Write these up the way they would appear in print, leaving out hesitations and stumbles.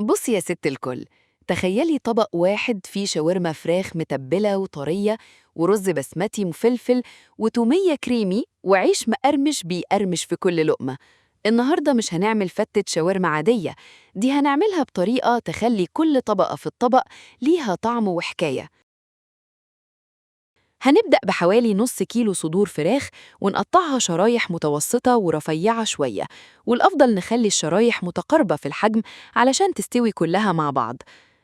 بصي يا ست الكل، تخيلي طبق واحد فيه شاورما فراخ متبلة وطرية ورز بسمتي مفلفل وتومية كريمي وعيش مقرمش بيقرمش في كل لقمة. النهاردة مش هنعمل فتة شاورما عادية، دي هنعملها بطريقة تخلي كل طبقة في الطبق ليها طعم وحكاية. هنبدأ بحوالي نص كيلو صدور فراخ ونقطعها شرايح متوسطة ورفيعة شوية، والأفضل نخلي الشرايح متقاربة في الحجم علشان تستوي كلها مع بعض.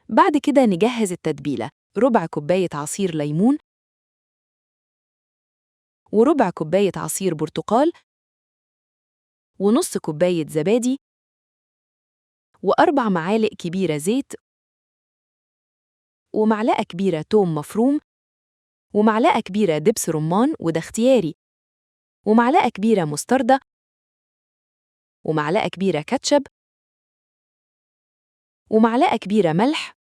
بعد كده نجهز التتبيلة: ربع كوباية عصير ليمون، وربع كوباية عصير برتقال، ونص كوباية زبادي، وأربع معالق كبيرة زيت، ومعلقة كبيرة توم مفروم، ومعلقة كبيرة دبس رمان وده اختياري، ومعلقة كبيرة مستردة، ومعلقة كبيرة كاتشب، ومعلقة كبيرة ملح،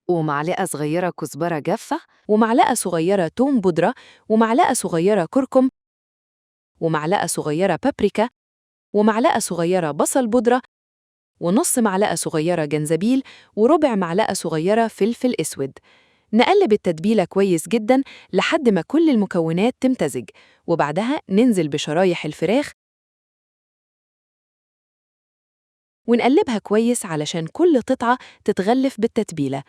ومعلقة صغيرة كزبرة جافة، ومعلقة صغيرة توم بودرة، ومعلقة صغيرة كركم، ومعلقة صغيرة بابريكا، ومعلقة صغيرة بصل بودرة، ونص معلقة صغيرة جنزبيل، وربع معلقة صغيرة فلفل أسود. نقلب التتبيلة كويس جدا لحد ما كل المكونات تمتزج، وبعدها ننزل بشرايح الفراخ ونقلبها كويس علشان كل قطعة تتغلف بالتتبيلة.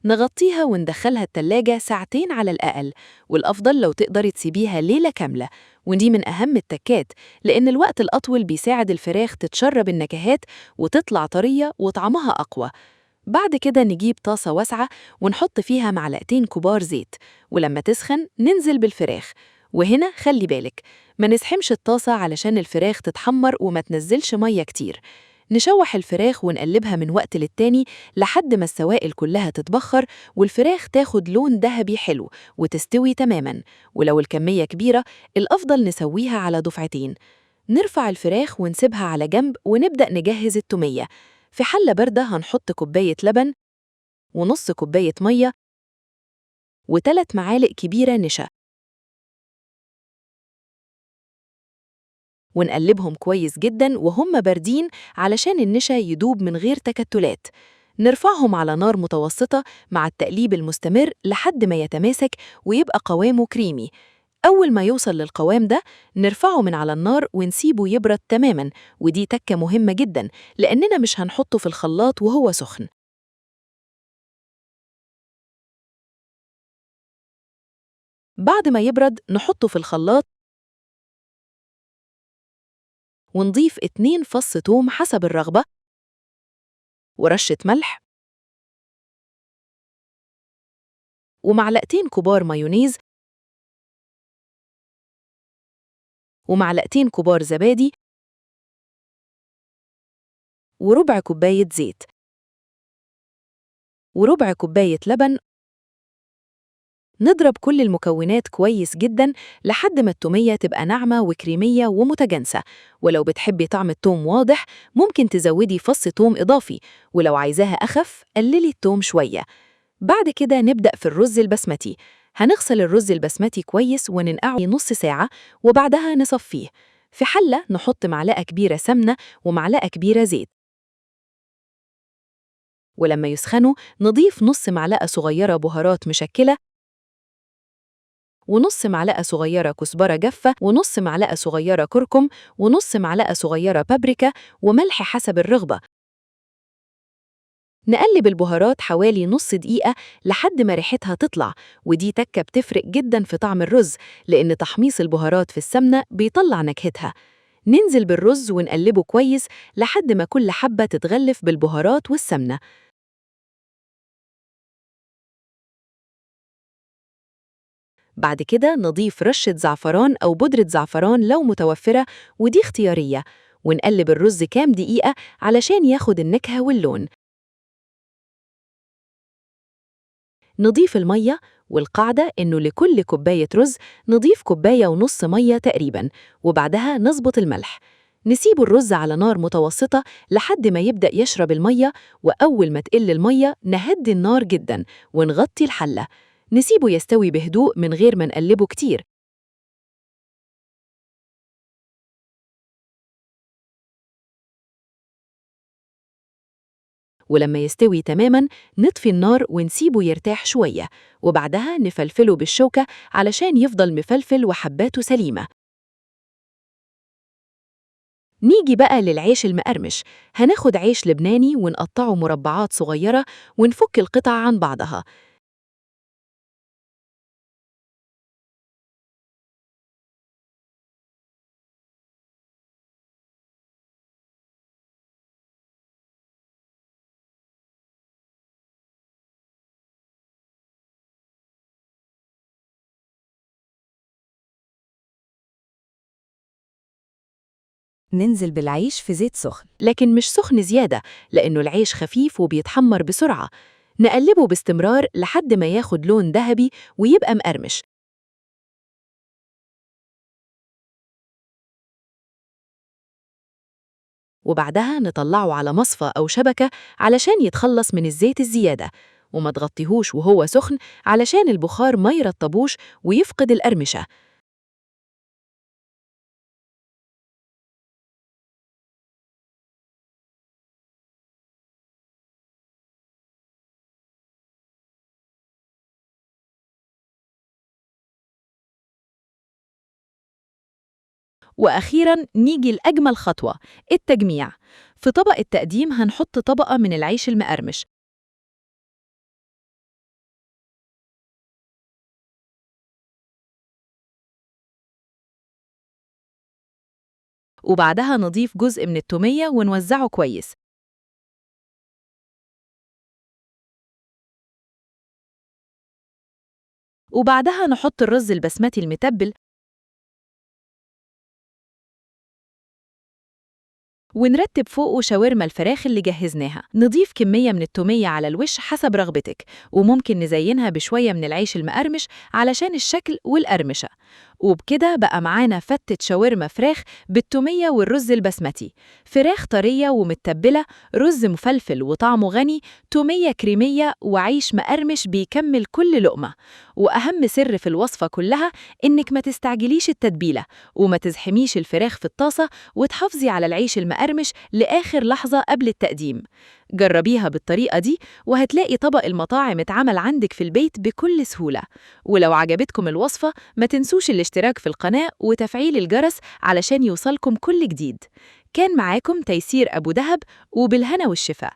نغطيها وندخلها التلاجة ساعتين على الأقل، والأفضل لو تقدري تسيبيها ليلة كاملة. ودي من أهم التكات، لأن الوقت الأطول بيساعد الفراخ تتشرب النكهات وتطلع طرية وطعمها أقوى. بعد كده نجيب طاسة واسعة ونحط فيها معلقتين كبار زيت، ولما تسخن ننزل بالفراخ. وهنا خلي بالك ما نزحمش الطاسة علشان الفراخ تتحمر وما تنزلش مية كتير. نشوح الفراخ ونقلبها من وقت للتاني لحد ما السوائل كلها تتبخر والفراخ تاخد لون ذهبي حلو وتستوي تماماً. ولو الكمية كبيرة الأفضل نسويها على دفعتين. نرفع الفراخ ونسيبها على جنب ونبدأ نجهز التومية. في حلة باردة هنحط كوباية لبن ونص كوباية مية وثلاث معالق كبيرة نشا، ونقلبهم كويس جدا وهم باردين علشان النشا يدوب من غير تكتلات. نرفعهم على نار متوسطة مع التقليب المستمر لحد ما يتماسك ويبقى قوامه كريمي. أول ما يوصل للقوام ده نرفعه من على النار ونسيبه يبرد تماماً، ودي تكة مهمة جداً لأننا مش هنحطه في الخلاط وهو سخن. بعد ما يبرد نحطه في الخلاط ونضيف 2 فص توم حسب الرغبة، ورشة ملح، ومعلقتين كبار مايونيز، ومعلقتين كبار زبادي، وربع كوباية زيت، وربع كوباية لبن. نضرب كل المكونات كويس جدا لحد ما التومية تبقى ناعمة وكريمية ومتجانسة. ولو بتحبي طعم التوم واضح ممكن تزودي فص توم إضافي، ولو عايزاها أخف قللي التوم شوية. بعد كده نبدأ في الرز البسمتي. هنغسل الرز البسمتي كويس وننقعه نص ساعة، وبعدها نصفيه. في حلة نحط معلقة كبيرة سمنة ومعلقة كبيرة زيت، ولما يسخنوا نضيف نص معلقة صغيرة بهارات مشكلة، ونص معلقة صغيرة كزبرة جافة، ونص معلقة صغيرة كركم، ونص معلقة صغيرة بابريكا، وملح حسب الرغبة. نقلب البهارات حوالي نص دقيقة لحد ما ريحتها تطلع، ودي تكة بتفرق جدا في طعم الرز لأن تحميص البهارات في السمنة بيطلع نكهتها. ننزل بالرز ونقلبه كويس لحد ما كل حبة تتغلف بالبهارات والسمنة. بعد كده نضيف رشة زعفران أو بودرة زعفران لو متوفرة، ودي اختيارية، ونقلب الرز كام دقيقة علشان ياخد النكهة واللون. نضيف المية، والقاعدة إنه لكل كوباية رز نضيف كوباية ونص مية تقريباً، وبعدها نظبط الملح. نسيب الرز على نار متوسطة لحد ما يبدأ يشرب المية، وأول ما تقل المية نهدي النار جداً ونغطي الحلة. نسيبه يستوي بهدوء من غير ما نقلبه كتير. ولما يستوي تماماً نطفي النار ونسيبه يرتاح شوية، وبعدها نفلفله بالشوكة علشان يفضل مفلفل وحباته سليمة. نيجي بقى للعيش المقرمش. هناخد عيش لبناني ونقطعه مربعات صغيرة ونفك القطع عن بعضها. ننزل بالعيش في زيت سخن. لكن مش سخن زيادة، لأنه العيش خفيف وبيتحمر بسرعة. نقلبه باستمرار لحد ما ياخد لون ذهبي ويبقى مقرمش. وبعدها نطلعه على مصفى أو شبكة علشان يتخلص من الزيت الزيادة، وما تغطيهوش وهو سخن علشان البخار ما يرطبوش ويفقد القرمشة. وأخيراً نيجي لأجمل خطوة، التجميع. في طبق التقديم هنحط طبقة من العيش المقرمش، وبعدها نضيف جزء من التومية ونوزعه كويس. وبعدها نحط الرز البسمتي المتبل ونرتب فوقه شاورما الفراخ اللي جهزناها. نضيف كمية من التومية على الوش حسب رغبتك، وممكن نزينها بشوية من العيش المقرمش علشان الشكل والقرمشة. وبكده بقى معانا فتة شاورما فراخ بالتومية والرز البسمتي. فراخ طرية ومتبلة، رز مفلفل وطعمه غني، تومية كريمية وعيش مقرمش بيكمل كل لقمة. وأهم سر في الوصفة كلها إنك ما تستعجليش التتبيلة، وما تزحميش الفراخ في الطاسة، وتحافظي على العيش المقرمش لآخر لحظة قبل التقديم. جربيها بالطريقة دي وهتلاقي طبق المطاعم اتعمل عندك في البيت بكل سهولة. ولو عجبتكم الوصفة ما تنسوش الاشتراك في القناة وتفعيل الجرس علشان يوصلكم كل جديد. كان معاكم تيسير أبو دهب، وبالهنا والشفاء.